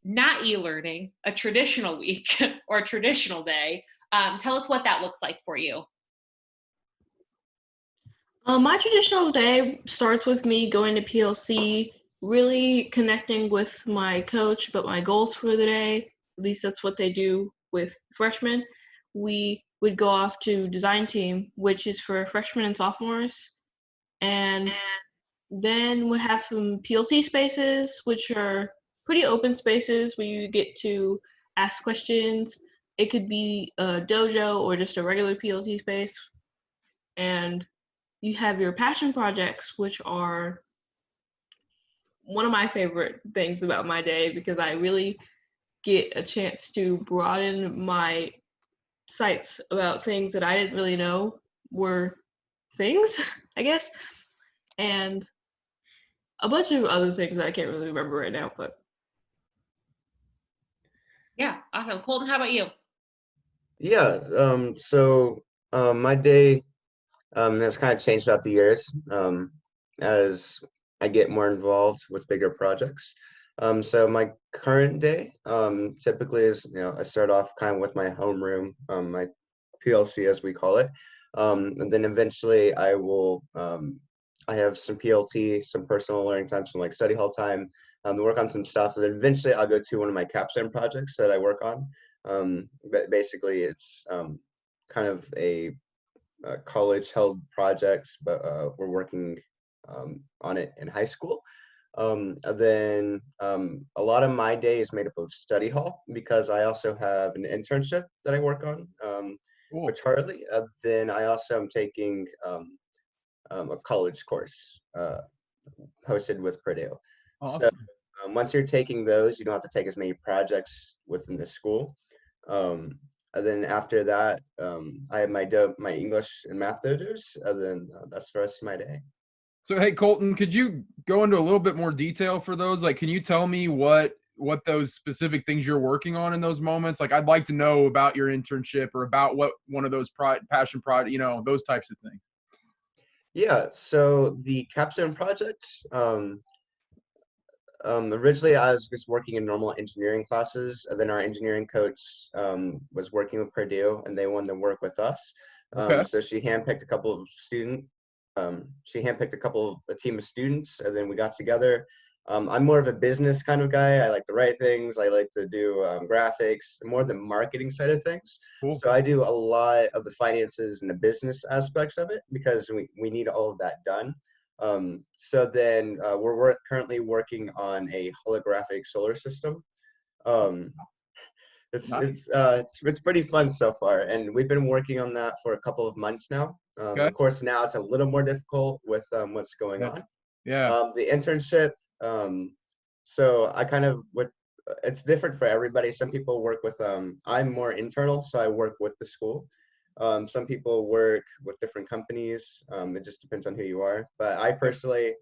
not e-learning, a traditional week or a traditional day. Tell us what that looks like for you. My traditional day starts with me going to PLC, really connecting with my coach about my goals for the day. At least that's what they do with freshmen. We would go off to design team, which is for freshmen and sophomores, and then we have some PLT spaces, which are pretty open spaces where you get to ask questions. It could be a dojo or just a regular PLT space. And you have your passion projects, which are one of my favorite things about my day because I really get a chance to broaden my sights about things that I didn't really know were things, I guess, and a bunch of other things that I can't really remember right now. But Yeah, awesome. Colton, how about you? Yeah, my day has kind of changed throughout the years as I get more involved with bigger projects. So my current day typically is, I start off kind of with my homeroom, my PLC as we call it, and then eventually I have some PLT, some personal learning time, some like study hall time, to work on some stuff, and then eventually I'll go to one of my capstone projects that I work on. But basically, it's kind of a college held project, but we're working on it in high school. And then a lot of my day is made up of study hall because I also have an internship that I work on Cool. with Charlie. Then I also am taking a college course hosted with Purdue. Awesome. So once you're taking those, you don't have to take as many projects within the school. And then after that, I have my English and math dojos, and then that's the rest of my day. So, hey, Colton, could you go into a little bit more detail for those? Like, can you tell me what those specific things you're working on in those moments? Like, I'd like to know about your internship or about what one of those passion project, those types of things. Yeah, so the capstone project, originally I was just working in normal engineering classes, and then our engineering coach was working with Purdue, and they wanted to work with us. Okay. So she handpicked a team of students, and then we got together. I'm more of a business kind of guy. I like to write things. I like to do graphics, more the marketing side of things. Cool. So I do a lot of the finances and the business aspects of it because we need all of that done. So then we're currently working on a holographic solar system. It's pretty fun so far, and we've been working on that for a couple of months now. Okay. Of course, now it's a little more difficult with what's going on. Yeah. The internship, so I kind of it's different for everybody. Some people work with I'm more internal, so I work with the school. Some people work with different companies. It just depends on who you are. But I personally,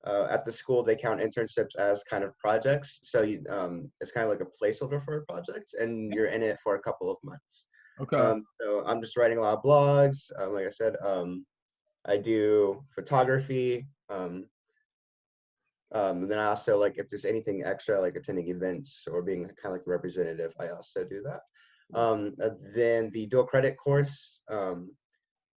at the school, they count internships as kind of projects. So it's kind of like a placeholder for a project, and you're in it for a couple of months. Okay. So I'm just writing a lot of blogs. Like I said, I do photography. And then I also, like, if there's anything extra, like attending events or being kind of like a representative, I also do that. Then the dual credit course,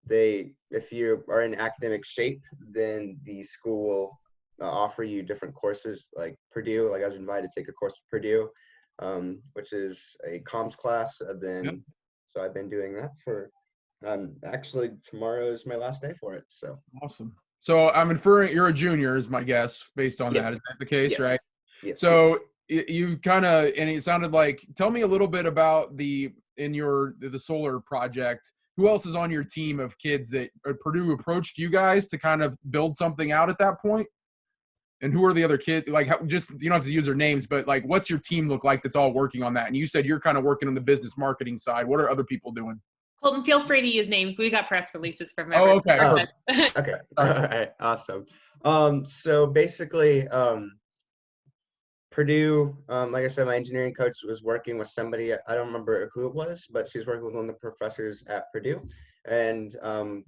if you are in academic shape, then the school will offer you different courses. Like Purdue, like I was invited to take a course with Purdue, which is a comms class. So I've been doing that for, actually tomorrow is my last day for it. So Awesome. So I'm inferring you're a junior is my guess based on Yep. that. Is that the case, Yes. right? Yes. So you kind of, and it sounded like, tell me a little bit about the solar project. Who else is on your team of kids that Purdue approached you guys to kind of build something out at that point? And who are the other kids? Like, just, you don't have to use their names, but like, what's your team look like that's all working on that? And you said you're kind of working on the business marketing side. What are other people doing? Colton, feel free to use names. We got press releases from Oh, everyone. okay. Okay. All right. Awesome. So basically, Purdue, like I said, my engineering coach was working with somebody, I don't remember who it was, but she's working with one of the professors at Purdue. And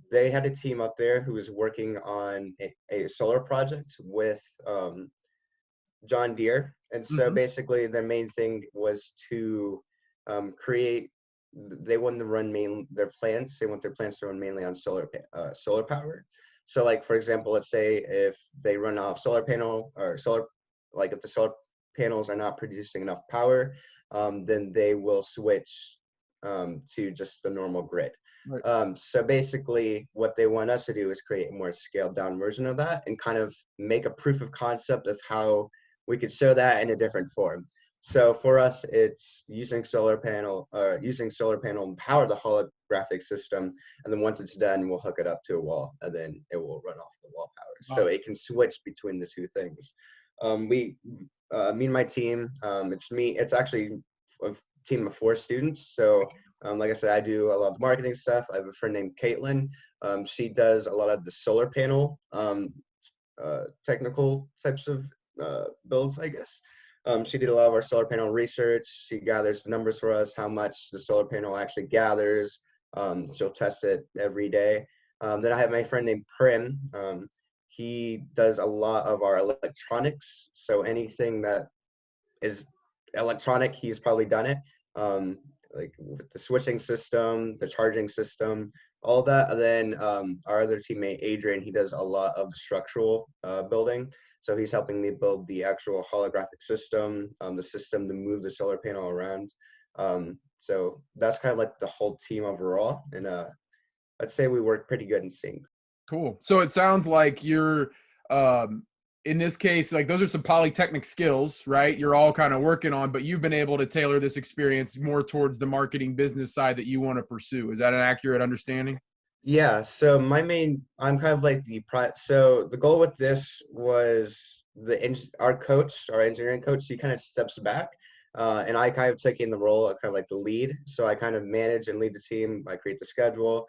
they had a team up there who was working on a solar project with John Deere. And so Mhm. basically their main thing was to create, they want to run their plants, they want their plants to run mainly on solar power. So like, for example, let's say if they run off solar panel or solar, like if the solar panels are not producing enough power, then they will switch to just the normal grid. Right. So basically what they want us to do is create a more scaled down version of that and kind of make a proof of concept of how we could show that in a different form. So for us, it's using solar panel and power the holographic system. And then once it's done, we'll hook it up to a wall and then it will run off the wall power. So it can switch between the two things. Me and my team, it's actually a team of 4 students. So like I said, I do a lot of the marketing stuff. I have a friend named Caitlin. She does a lot of the solar panel technical types of builds, I guess. She did a lot of our solar panel research. She gathers the numbers for us, how much the solar panel actually gathers. She'll test it every day. Then I have my friend named Prim. He does a lot of our electronics. So anything that is electronic, he's probably done it. Like with the switching system, the charging system, all that. And then our other teammate, Adrian, he does a lot of the structural building. So he's helping me build the actual holographic system, the system to move the solar panel around. So that's kind of like the whole team overall. And I'd say we work pretty good in sync. Cool. So it sounds like you're, in this case, like those are some Polytechnic skills, right? You're all kind of working on, but you've been able to tailor this experience more towards the marketing business side that you want to pursue. Is that an accurate understanding? Yeah, so I'm kind of like so the goal with this was our coach, our engineering coach, he kind of steps back, and I kind of took in the role of kind of like the lead. So I kind of manage and lead the team. I create the schedule.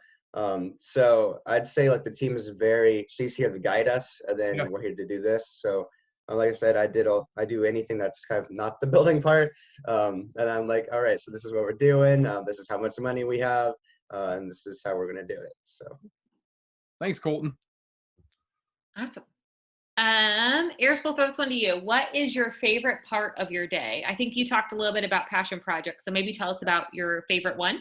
So I'd say like the team is she's here to guide us, and then Yeah. we're here to do this. So like I said, I do anything that's kind of not the building part, and I'm like, all right, so this is what we're doing. This is how much money we have. And this is how we're going to do it. So Thanks, Colton. Awesome. Eris, we'll throw this one to you. What is your favorite part of your day? I think you talked a little bit about passion projects, so maybe tell us about your favorite one.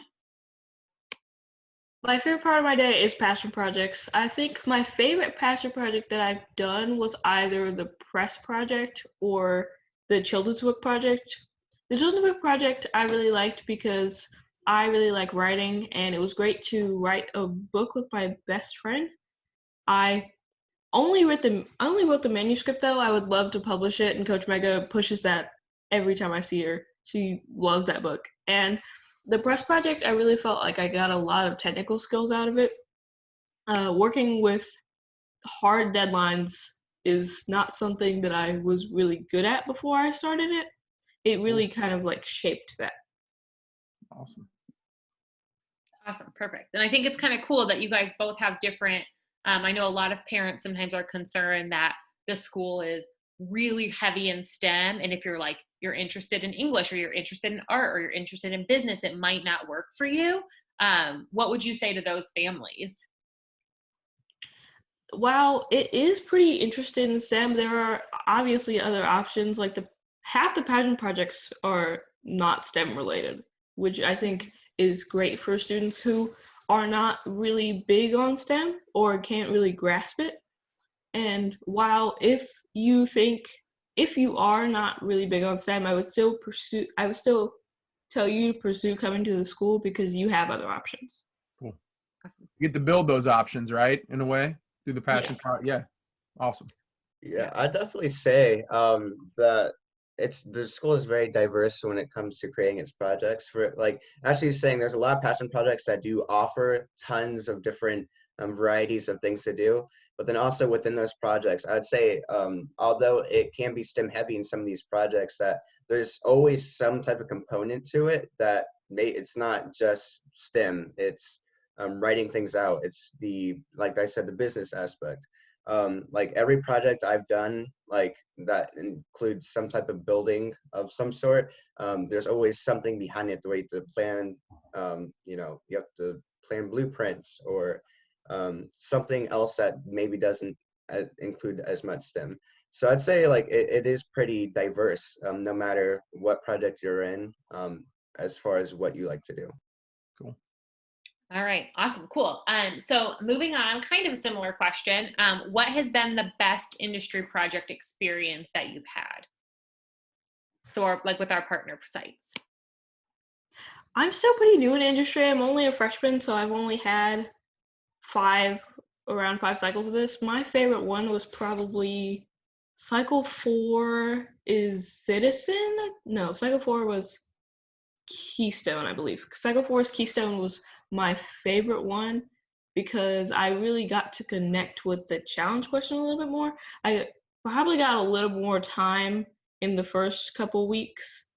My favorite part of my day is passion projects. I think my favorite passion project that I've done was either the press project or the children's book project. The children's book project I really liked because I really like writing, and it was great to write a book with my best friend. I only wrote the manuscript though. I would love to publish it, and Coach Mega pushes that every time I see her. She loves that book. And the press project, I really felt like I got a lot of technical skills out of it. Working with hard deadlines is not something that I was really good at before I started it. It really kind of like shaped that. Awesome. Awesome. Perfect. And I think it's kind of cool that you guys both have different, I know a lot of parents sometimes are concerned that the school is really heavy in STEM. And if you're interested in English or you're interested in art or you're interested in business, it might not work for you. What would you say to those families? While it is pretty interested in STEM, there are obviously other options. Like half the pageant projects are not STEM related, which I think is great for students who are not really big on STEM or can't really grasp it. And while if you are not really big on STEM, I would still tell you to pursue coming to the school because you have other options. Cool. You get to build those options, right? In a way, through the passion part. Yeah. Awesome. yeah, I definitely say that the school is very diverse when it comes to creating its projects. For like actually saying, there's a lot of passion projects that do offer tons of different varieties of things to do. But then also within those projects, I'd say although it can be STEM heavy in some of these projects, that there's always some type of component to it that it's not just STEM. It's writing things out. It's like I said, the business aspect. Like every project I've done, like that includes some type of building of some sort. There's always something behind it, the way to plan. You have to plan blueprints or something else that maybe doesn't include as much STEM. So I'd say like it is pretty diverse, no matter what project you're in, as far as what you like to do. Cool. All right, awesome, cool. So moving on, kind of a similar question. What has been the best industry project experience that you've had? So, like with our partner sites. I'm still pretty new in industry. I'm only a freshman, so I've only had around 5 cycles of this. My favorite one was probably cycle 4 is Citizen. No, cycle 4 was Keystone, I believe. Cycle 4's Keystone was my favorite one because I really got to connect with the challenge question a little bit more. I probably got a little more time in the first couple weeks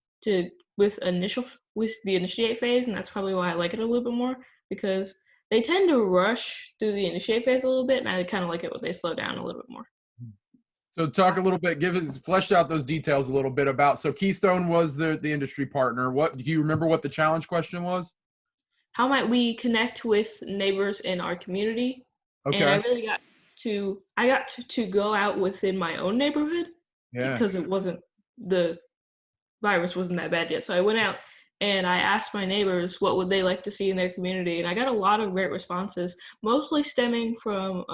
with the initiate phase, and that's probably why I like it a little bit more, because they tend to rush through the initiate phase a little bit, and I kind of like it when they slow down a little bit more. So talk a little bit, flesh out those details a little bit about, so Keystone was the industry partner. What, do you remember what the challenge question was? How might we connect with neighbors in our community? Okay. And I really got to go out within my own neighborhood Yeah. because the virus wasn't that bad yet. So I went out and I asked my neighbors what would they like to see in their community, and I got a lot of great responses, mostly stemming from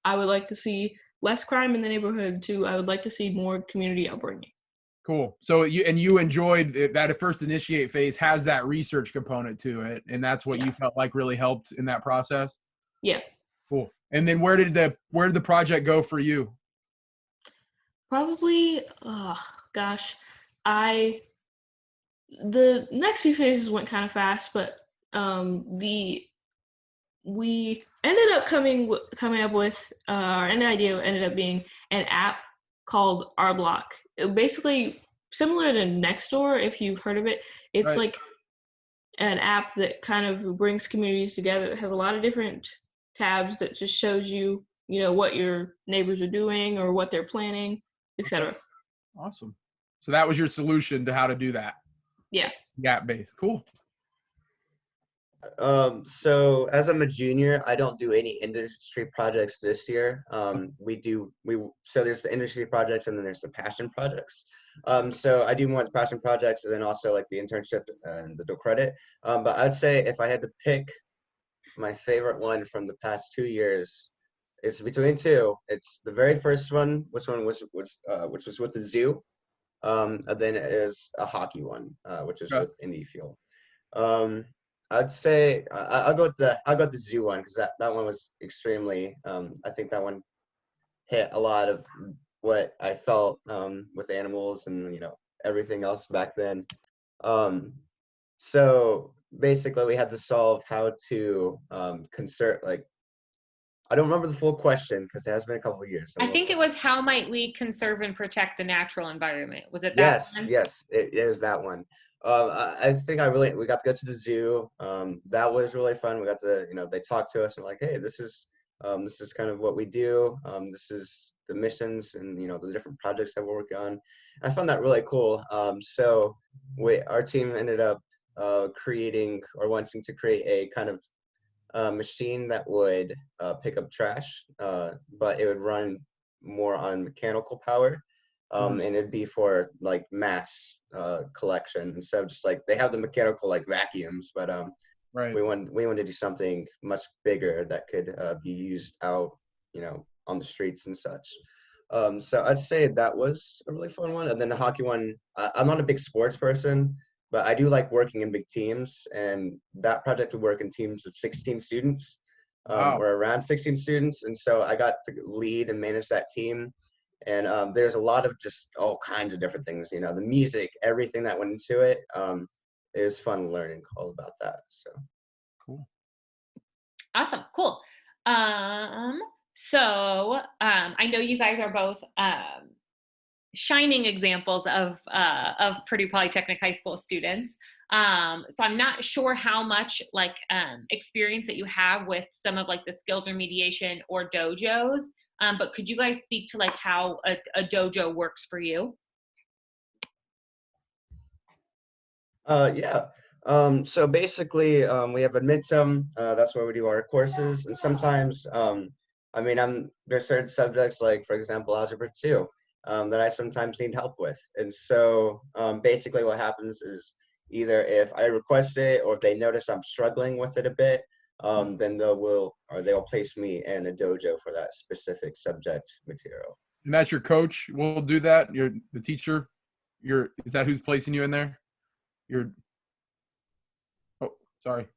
I would like to see less crime in the neighborhood to I would like to see more community upbringing. Cool. So you enjoyed that first initiate phase has that research component to it, and that's what you felt like really helped in that process? Yeah. Cool. And then where did the project go for you? Probably, the next few phases went kind of fast, but we ended up coming up with our end idea ended up being an app called Our Block. Basically similar to Nextdoor, if you've heard of it. It's Right. like an app that kind of brings communities together. It has a lot of different tabs that just shows you, what your neighbors are doing or what they're planning, etc. Awesome. So that was your solution to how to do that? Yeah. Gap-based. Cool. So as I'm a junior, I don't do any industry projects this year. So there's the industry projects and then there's the passion projects. So I do more of the passion projects and then also like the internship and the dual credit. But I'd say if I had to pick my favorite one from the past 2 years, it's between two. It's the very first one, which was with the zoo. And then it is a hockey one, which is with Indy Fuel. I'd say I'll go with the zoo one because that one was extremely. I think that one hit a lot of what I felt with animals and everything else back then. So basically, we had to solve how to conserve. Like, I don't remember the full question because it has been a couple of years. So I think it was, how might we conserve and protect the natural environment? Was it that Yes, one? yes, it is that one. I think we got to go to the zoo. That was really fun. We got to, they talked to us and like, hey, this is kind of what we do. This is the missions and, the different projects that we're working on. I found that really cool. So our team ended up creating or wanting to create a kind of machine that would pick up trash, but it would run more on mechanical power. And it'd be for like mass collection instead of just like they have the mechanical like vacuums, but Right. we wanted to do something much bigger that could be used out, on the streets and such. So I'd say that was a really fun one. And then the hockey one, I'm not a big sports person, but I do like working in big teams, and that project would work in teams of 16 students, Wow. or around 16 students, and so I got to lead and manage that team. And there's a lot of just all kinds of different things, the music, everything that went into it. It was fun learning all about that. So Cool. Awesome. Cool. So I know you guys are both shining examples of Purdue Polytechnic high school students. So I'm not sure how much like experience that you have with some of like the skills remediation or dojos. But could you guys speak to like how a dojo works for you? Yeah. So basically, we have a midterm. That's where we do our courses, and sometimes I mean, there's certain subjects like, for example, algebra 2, that I sometimes need help with. And so basically what happens is either if I request it or if they notice I'm struggling with it a bit, then they'll place me in a dojo for that specific subject material. And that's your coach will do that? The teacher? Is that who's placing you in there? Oh, sorry.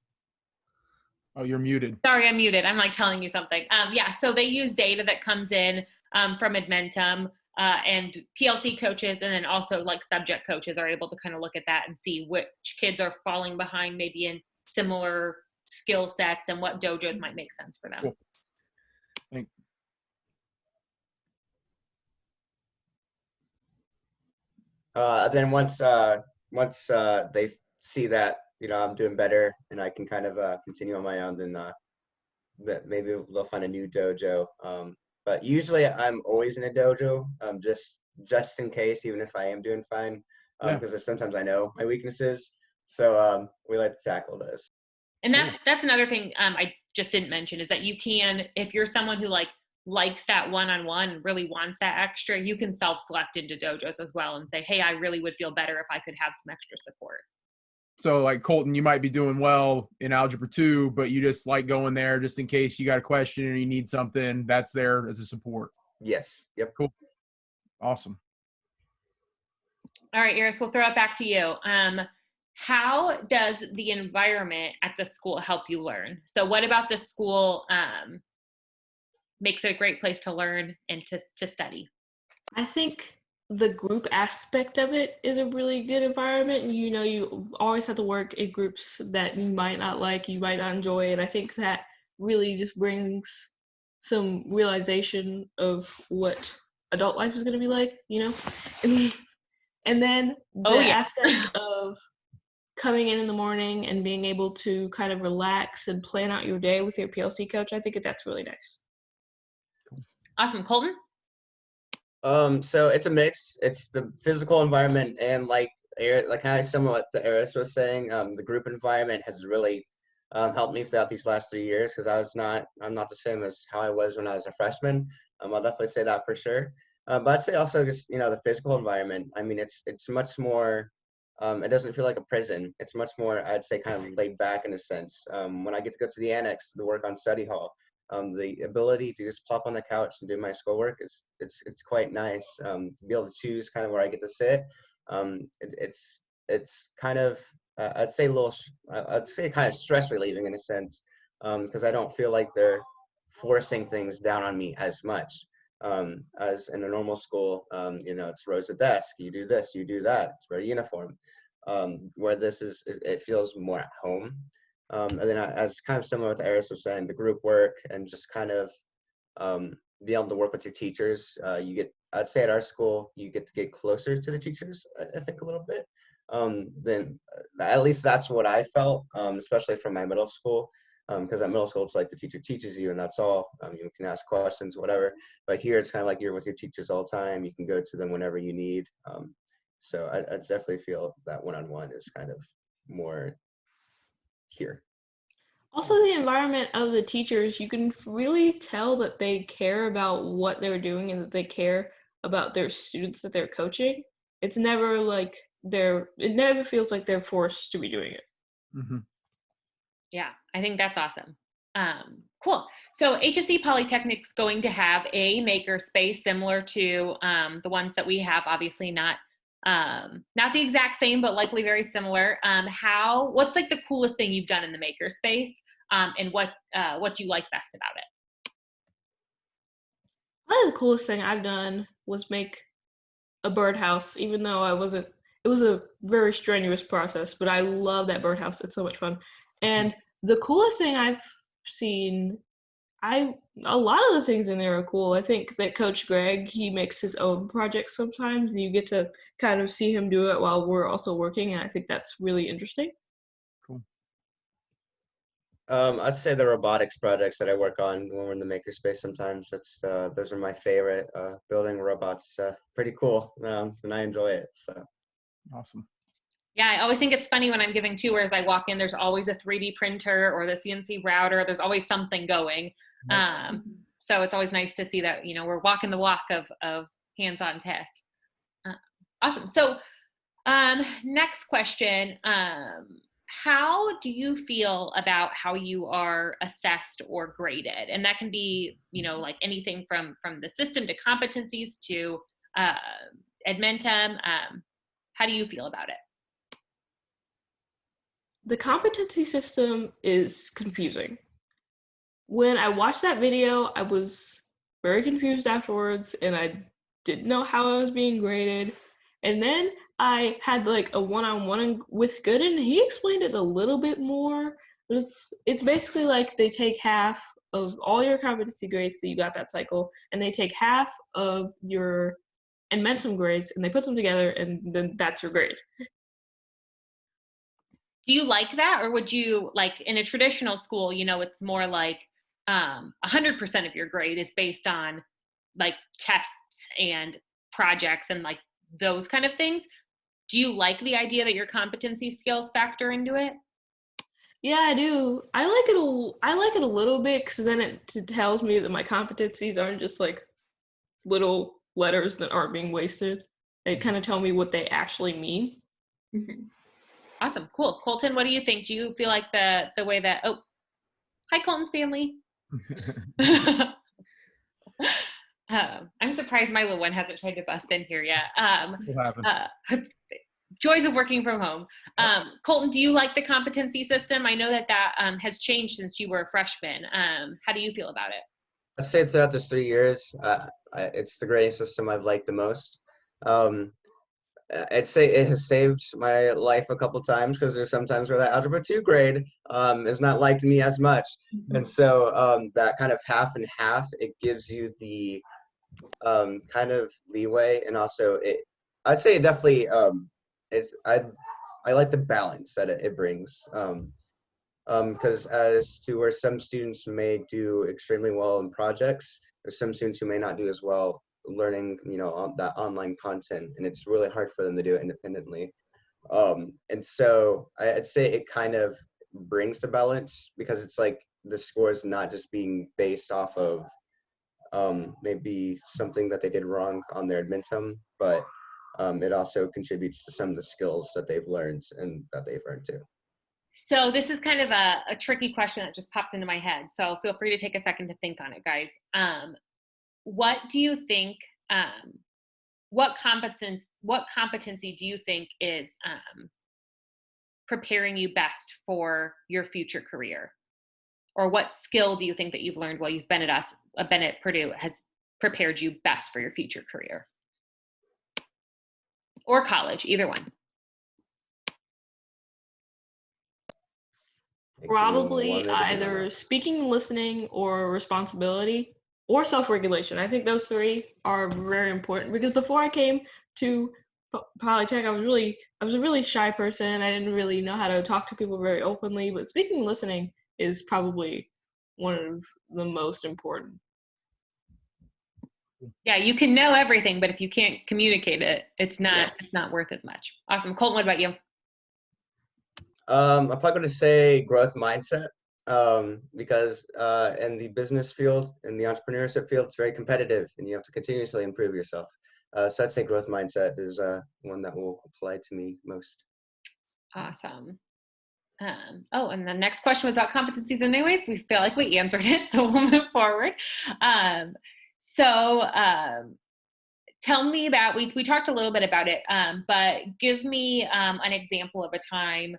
Oh, you're muted. Sorry, I'm muted. I'm like telling you something. Yeah, so they use data that comes in from Admentum, and PLC coaches, and then also like subject coaches are able to kind of look at that and see which kids are falling behind maybe in similar skill sets and what dojos might make sense for them. Cool. Thanks. Then once they see that, I'm doing better and I can kind of continue on my own, then that maybe they'll find a new dojo. But usually I'm always in a dojo, just in case, even if I am doing fine, because sometimes I know my weaknesses. So we like to tackle those. And that's another thing I just didn't mention is that you can, if you're someone who likes that one-on-one, really wants that extra, you can self-select into dojos as well and say, hey, I really would feel better if I could have some extra support. So like Colton, you might be doing well in algebra 2, but you just like going there just in case you got a question or you need something. That's there as a support. Yes. Yep. Cool. Awesome. All right, Iris, we'll throw it back to you. How does the environment at the school help you learn? So what about the school makes it a great place to learn and to study? I think the group aspect of it is a really good environment. You always have to work in groups that you might not like, you might not enjoy, and I think that really just brings some realization of what adult life is going to be like, and then the aspect of coming in the morning and being able to kind of relax and plan out your day with your PLC coach, I think that's really nice. Awesome. Colton? So it's a mix. It's the physical environment and like kind of similar what the Eris was saying. The group environment has really helped me throughout these last 3 years because I'm not the same as how I was when I was a freshman. I'll definitely say that for sure. But I'd say also just the physical environment. I mean, it's much more. It doesn't feel like a prison. It's much more, I'd say, kind of laid back in a sense. When I get to go to the annex to work on study hall, the ability to just plop on the couch and do my schoolwork it's quite nice. To be able to choose kind of where I get to sit, it's kind of I'd say kind of stress relieving in a sense, because I don't feel like they're forcing things down on me as much as in a normal school. It's rows of desk, you do this, you do that, it's very uniform. Where this it feels more at home. And then as kind of similar to Eris was saying, the group work and just kind of be able to work with your teachers. I'd say at our school, you get to get closer to the teachers, I think a little bit. Then at least that's what I felt, especially from my middle school. Because at middle school, it's like the teacher teaches you and that's all. You can ask questions, whatever. But here, it's kind of like you're with your teachers all the time. You can go to them whenever you need. So I definitely feel that one-on-one is kind of more here. Also, the environment of the teachers, you can really tell that they care about what they're doing and that they care about their students that they're coaching. It's never like it never feels like they're forced to be doing it. Mm-hmm. Yeah, I think that's awesome. Cool. So HSC Polytechnic's going to have a maker space similar to the ones that we have, obviously not the exact same, but likely very similar. What's like the coolest thing you've done in the maker space, and what do you like best about it? Probably the coolest thing I've done was make a birdhouse, even though it was a very strenuous process, but I love that birdhouse. It's so much fun. And the coolest thing I've seen, a lot of the things in there are cool. I think that Coach Greg, he makes his own projects sometimes. You get to kind of see him do it while we're also working, and I think that's really interesting. Cool. I'd say the robotics projects that I work on when we're in the makerspace sometimes, those are my favorite. Building robots, pretty cool, and I enjoy it. So Awesome. Yeah, I always think it's funny when I'm giving tours, I walk in, there's always a 3D printer or the CNC router. There's always something going. So it's always nice to see that, we're walking the walk of hands-on tech. Awesome. So next question, how do you feel about how you are assessed or graded? And that can be, like anything from the system to competencies to Edmentum. How do you feel about it? The competency system is confusing. When I watched that video, I was very confused afterwards, and I didn't know how I was being graded. And then I had like a one-on-one with Gooden, and he explained it a little bit more. It's basically like they take half of all your competency grades, so you got that cycle, and they take half of your Edmentum grades, and they put them together, and then that's your grade. Do you like that? Or would you, like in a traditional school, it's more like 100% of your grade is based on like tests and projects and like those kind of things. Do you like the idea that your competency skills factor into it? Yeah, I do. I like it a little bit, because then it tells me that my competencies aren't just like little letters that aren't being wasted. They kind of tell me what they actually mean. Mm-hmm. Awesome. Cool. Colton, what do you think? Do you feel like the way that, oh, hi, Colton's family. I'm surprised my little one hasn't tried to bust in here yet. Joys of working from home. Colton, do you like the competency system? I know that has changed since you were a freshman. How do you feel about it? I'd say throughout this 3 years, it's the grading system I've liked the most. I'd say it has saved my life a couple times, because there's sometimes where that Algebra 2 grade is not liking me as much. And so that kind of half and half, it gives you the kind of leeway, and also I'd say it definitely I like the balance that it brings. Because as to where some students may do extremely well in projects, there's some students who may not do as well learning, that online content, and it's really hard for them to do it independently. And so I'd say it kind of brings the balance, because it's like the score is not just being based off of maybe something that they did wrong on their Edmentum, but it also contributes to some of the skills that they've learned and that they've earned too. So this is kind of a tricky question that just popped into my head. So feel free to take a second to think on it, guys. What do you think, what competency do you think is preparing you best for your future career? Or what skill do you think that you've learned while you've been at Purdue has prepared you best for your future career? Or college, either one. Probably either speaking and listening, or responsibility, or self-regulation. I think those three are very important, because before I came to Polytech, I was a really shy person. I didn't really know how to talk to people very openly, but speaking and listening is probably one of the most important. Yeah, you can know everything, but if you can't communicate it, it's not worth as much. Awesome. Colton, what about you? I'm probably going to say growth mindset, because in the business field, in the entrepreneurship field, it's very competitive, and you have to continuously improve yourself. So I'd say growth mindset is one that will apply to me most. Awesome. And the next question was about competencies anyways. We feel like we answered it, so we'll move forward. Tell me about, we talked a little bit about it, but give me an example of a time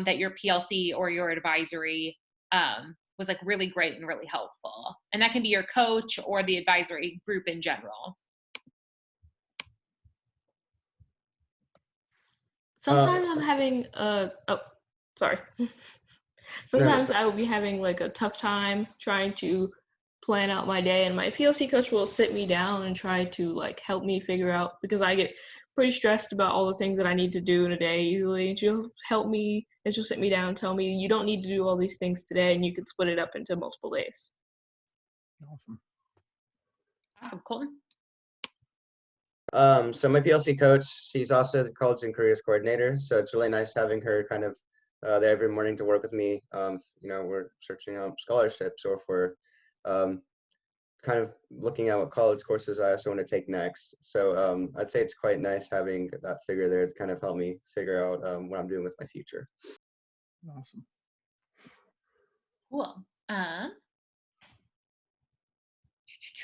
that your PLC or your advisory was like really great and really helpful. And that can be your coach or the advisory group in general. Sometimes I'm having sometimes I will be having like a tough time trying to plan out my day, and my PLC coach will sit me down and try to like help me figure out, because I get pretty stressed about all the things that I need to do in a day easily, and she'll help me, and she'll sit me down and tell me, you don't need to do all these things today, and you can split it up into multiple days. Awesome. Colton? So my PLC coach, she's also the college and careers coordinator, so it's really nice having her kind of there every morning to work with me. We're searching out scholarships, or if we're kind of looking at what college courses I also want to take next. So I'd say it's quite nice having that figure there to kind of help me figure out what I'm doing with my future. Awesome. Cool.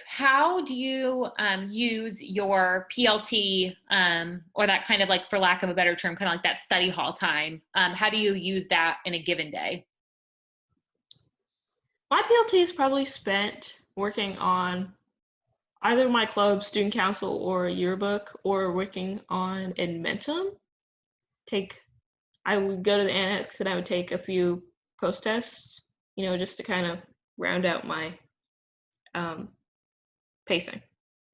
How do you use your PLT or that kind of like, for lack of a better term, kind of like that study hall time? How do you use that in a given day? My PLT is probably spent working on either my club, student council, or a yearbook, or working on Inventum. I would go to the annex and I would take a few post tests, just to kind of round out my pacing.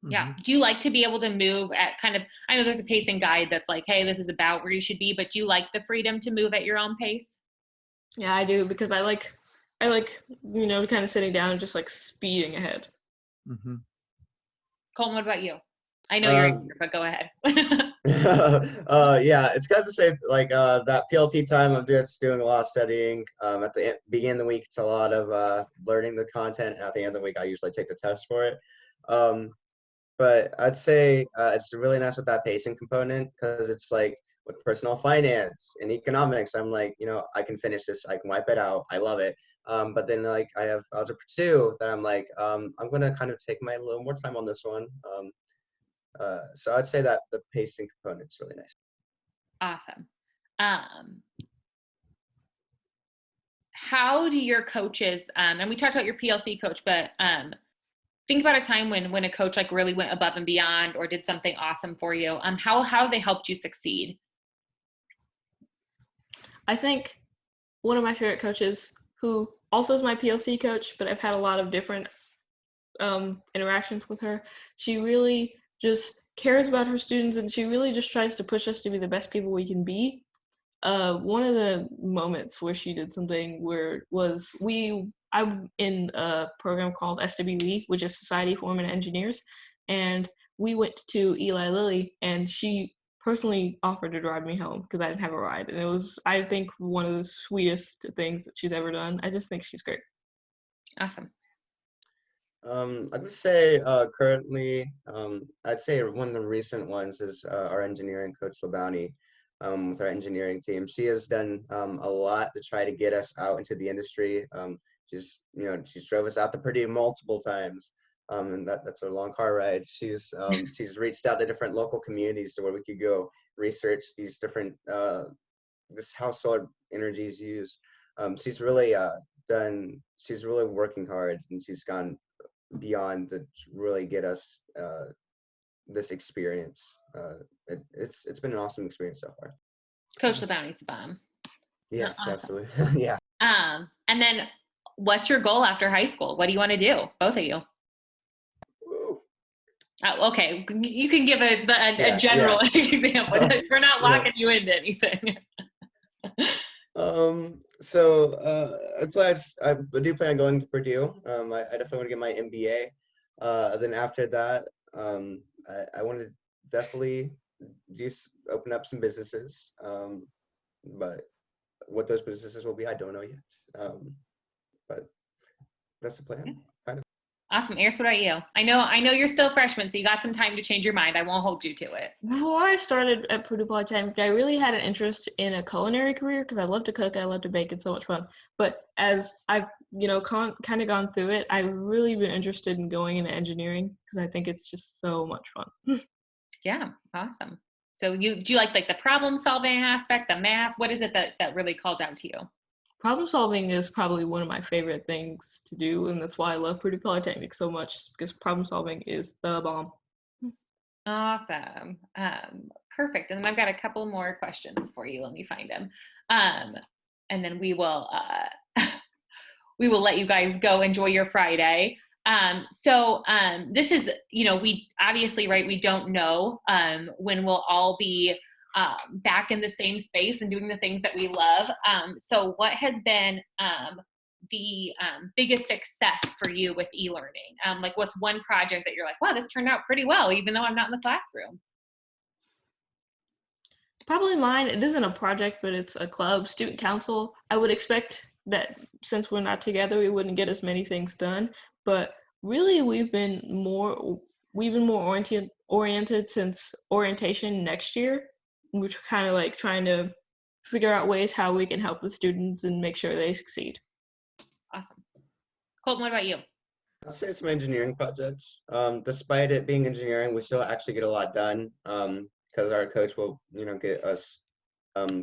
Yeah. Do you like to be able to move at kind of, I know there's a pacing guide that's like, hey, this is about where you should be, but do you like the freedom to move at your own pace? Yeah, I do, because I like, kind of sitting down and just like speeding ahead. Mm-hmm. Colton, what about you? I know you're here, but go ahead. Yeah, it's got to say, like, that PLT time, I'm just doing a lot of studying. At the beginning of the week, it's a lot of learning the content. At the end of the week, I usually take the test for it. But I'd say it's really nice with that pacing component, because it's like with personal finance and economics, I'm like, I can finish this, I can wipe it out, I love it. But then like I have algebra 2 that I'm like, I'm gonna kind of take a little more time on this one. So I'd say that the pacing component's really nice. Awesome. How do your coaches, and we talked about your PLC coach, but think about a time when a coach like really went above and beyond or did something awesome for you. How they helped you succeed? I think one of my favorite coaches, who also is my PLC coach, but I've had a lot of different interactions with her. She really just cares about her students, and she really just tries to push us to be the best people we can be. One of the moments where she did something was I'm in a program called SWE, which is Society for Women Engineers, and we went to Eli Lilly, and she personally offered to drive me home because I didn't have a ride, and it was, I think, one of the sweetest things that she's ever done. I just think she's great. Awesome. I would say currently, I'd say one of the recent ones is our engineering coach, Labounty, with our engineering team. She has done a lot to try to get us out into the industry. She's drove us out to Purdue multiple times, and that's a long car ride. She's reached out to different local communities to where we could go research these different this how solar energy is used. She's really working hard, and she's gone beyond to really get us this experience. It's been an awesome experience so far. Coach Labounty's the bomb. Yes, Awesome. absolutely. Yeah. And then what's your goal after high school? What do you want to do? Both of you. Okay, you can give a general example. We're not locking you into anything. So I do plan on going to Purdue. I definitely want to get my MBA. Then after that, I want to definitely just open up some businesses. But what those businesses will be, I don't know yet. But that's the plan. Kind of. Awesome. Eris, what about you? I know you're still a freshman, so you got some time to change your mind. I won't hold you to it. Before I started at Purdue Polytechnic, I really had an interest in a culinary career because I love to cook, I love to bake, it's so much fun. But as I've, kind of gone through it, I've really been interested in going into engineering because I think it's just so much fun. Yeah, awesome. So do you like the problem solving aspect, the math? What is it that really calls out to you? Problem solving is probably one of my favorite things to do, and that's why I love Purdue Polytechnic so much, because problem solving is the bomb. Awesome. Perfect. And then I've got a couple more questions for you. Let me find them. And then we will let you guys go enjoy your Friday. So this is, we obviously, right, we don't know when we'll all be back in the same space and doing the things that we love. So what has been the biggest success for you with e-learning? What's one project that you're like, wow, this turned out pretty well, even though I'm not in the classroom? Probably mine. It isn't a project, but it's a club, student council. I would expect that since we're not together, we wouldn't get as many things done. But really we've been more oriented since orientation next year. We're kind of like trying to figure out ways how we can help the students and make sure they succeed. Awesome. Colton, what about you? I'll say some engineering projects. Despite it being engineering, we still actually get a lot done because our coach will, get us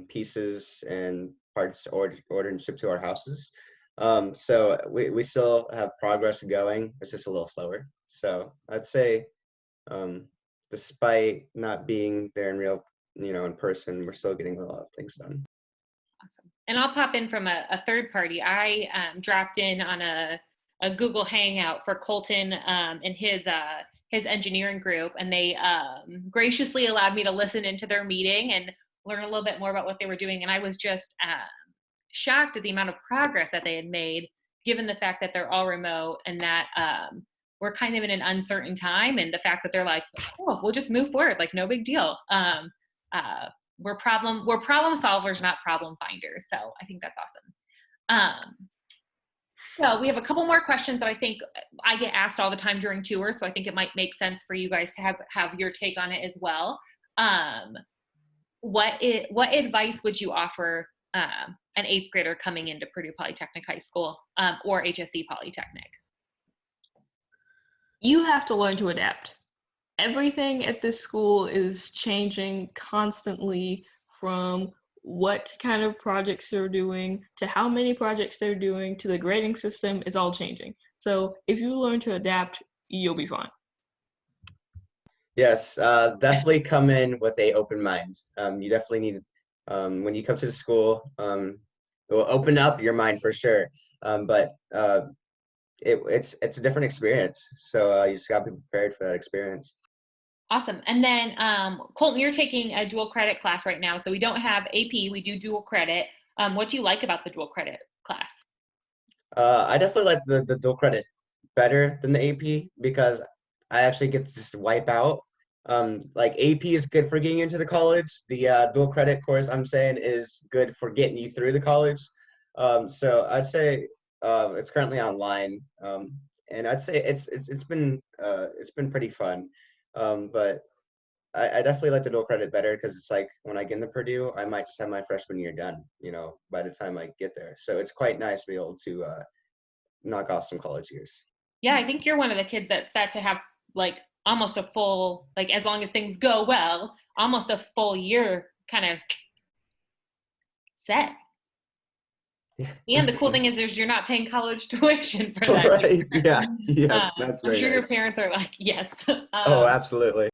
pieces and parts ordered and shipped to our houses. So we still have progress going. It's just a little slower. So I'd say, despite not being there in real, in person, we're still getting a lot of things done. Awesome. And I'll pop in from a third party. I dropped in on a Google Hangout for Colton and his engineering group, and they graciously allowed me to listen into their meeting and learn a little bit more about what they were doing. And I was just shocked at the amount of progress that they had made, given the fact that they're all remote and that we're kind of in an uncertain time, and the fact that they're like, oh, we'll just move forward, like no big deal. We're problem solvers, not problem finders. So I think that's awesome. So we have a couple more questions that I think I get asked all the time during tours. So I think it might make sense for you guys to have your take on it as well. What advice would you offer an 8th grader coming into Purdue Polytechnic High School or HSE Polytechnic? You have to learn to adapt. Everything at this school is changing constantly, from what kind of projects they're doing to how many projects they're doing to the grading system. Is all changing. So if you learn to adapt, you'll be fine. Yes, definitely come in with a open mind. You definitely need, when you come to the school, it will open up your mind for sure. But it's a different experience. So you just got to be prepared for that experience. Awesome. And then Colton, you're taking a dual credit class right now. So we don't have AP, we do dual credit. What do you like about the dual credit class? I definitely like the dual credit better than the AP because I actually get to just wipe out. Like AP is good for getting into the college. The dual credit course I'm saying is good for getting you through the college. So I'd say it's currently online, and I'd say it's been pretty fun. But I definitely like the dual credit better because it's like when I get into Purdue, I might just have my freshman year done, by the time I get there. So it's quite nice to be able to knock off some college years. Yeah, I think you're one of the kids that's set to have like almost a full, like as long as things go well, almost a full year kind of set. Yeah. And the cool thing is you're not paying college tuition for that. Right. Yeah. Yes. That's very I'm sure nice. your parents are like, yes. Oh, absolutely.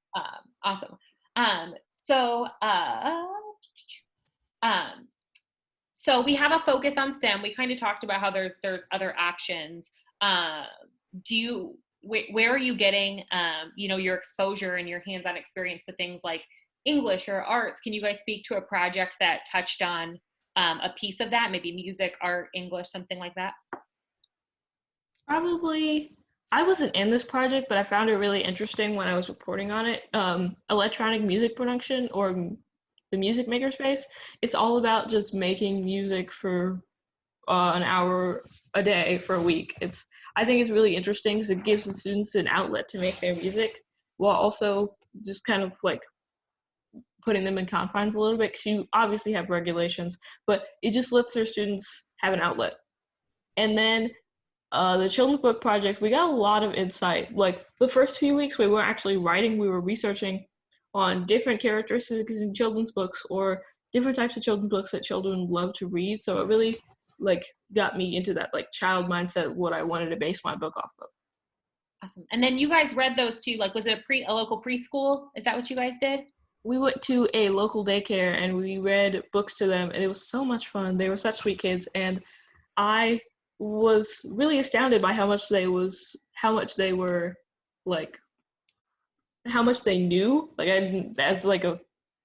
Awesome. So we have a focus on STEM. We kind of talked about how there's other options. Where are you getting, your exposure and your hands-on experience to things like English or arts? Can you guys speak to a project that touched on a piece of that, maybe music, art, English, something like that? Probably. I wasn't in this project, but I found it really interesting when I was reporting on it. Electronic music production, or the music makerspace. It's all about just making music for an hour a day for a week. I think it's really interesting because it gives the students an outlet to make their music while also just kind of like putting them in confines a little bit, because you obviously have regulations, but it just lets their students have an outlet. And then the children's book project, we got a lot of insight. Like the first few weeks we weren't actually writing, we were researching on different characteristics in children's books or different types of children's books that children love to read. So it really got me into that child mindset, what I wanted to base my book off of. Awesome. And then you guys read those too, was it a local preschool? Is that what you guys did? We went to a local daycare and we read books to them, and it was so much fun. They were such sweet kids, and I was really astounded by how much they knew. As a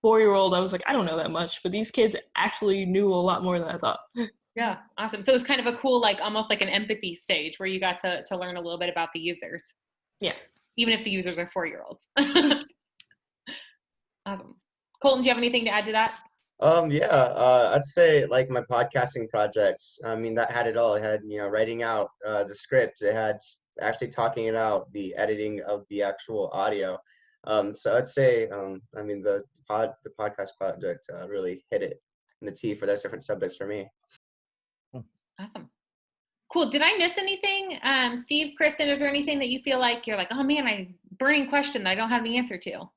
4-year-old, I was like, I don't know that much, but these kids actually knew a lot more than I thought. Yeah, awesome. So it was kind of a cool, almost like an empathy stage where you got to learn a little bit about the users. Yeah. Even if the users are 4-year-olds. Awesome. Colton, do you have anything to add to that? I'd say my podcasting projects. I mean, that had it all. It had, writing out the script. It had actually talking it out, the editing of the actual audio. So I'd say, I mean, the podcast project really hit it in the tee for those different subjects for me. Awesome. Cool. Did I miss anything? Steve, Kristen, is there anything that you feel like you're like, oh man, burning question that I don't have the answer to?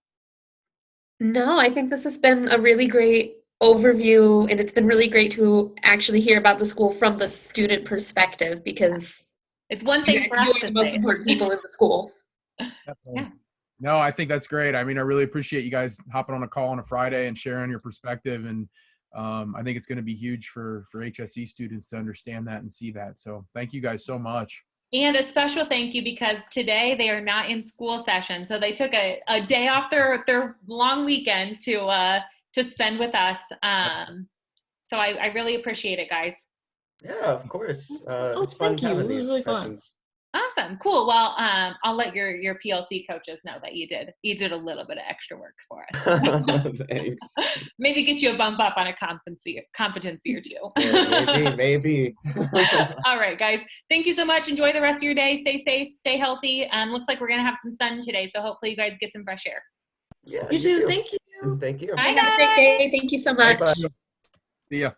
No, I think this has been a really great overview, and it's been really great to actually hear about the school from the student perspective, because it's one thing for us you to are the most say. important people in the school. Yeah. No, I think that's great. I mean, I really appreciate you guys hopping on a call on a Friday and sharing your perspective. And I think it's going to be huge for HSE students to understand that and see that. So thank you guys so much. And a special thank you, because today they are not in school session. So they took a day off their long weekend to spend with us. So I really appreciate it, guys. Yeah, of course. It's thank fun you. having It was these really fun. sessions. Awesome. Cool. Well, I'll let your PLC coaches know that you did a little bit of extra work for us. Thanks. Maybe get you a bump up on a competency or two. Yeah, maybe. All right, guys. Thank you so much. Enjoy the rest of your day. Stay safe. Stay healthy. Looks like we're going to have some sun today, so hopefully you guys get some fresh air. Yeah, You too. Thank you. Thank you. Bye, Have a great day. Thank you so much. Bye-bye. See ya.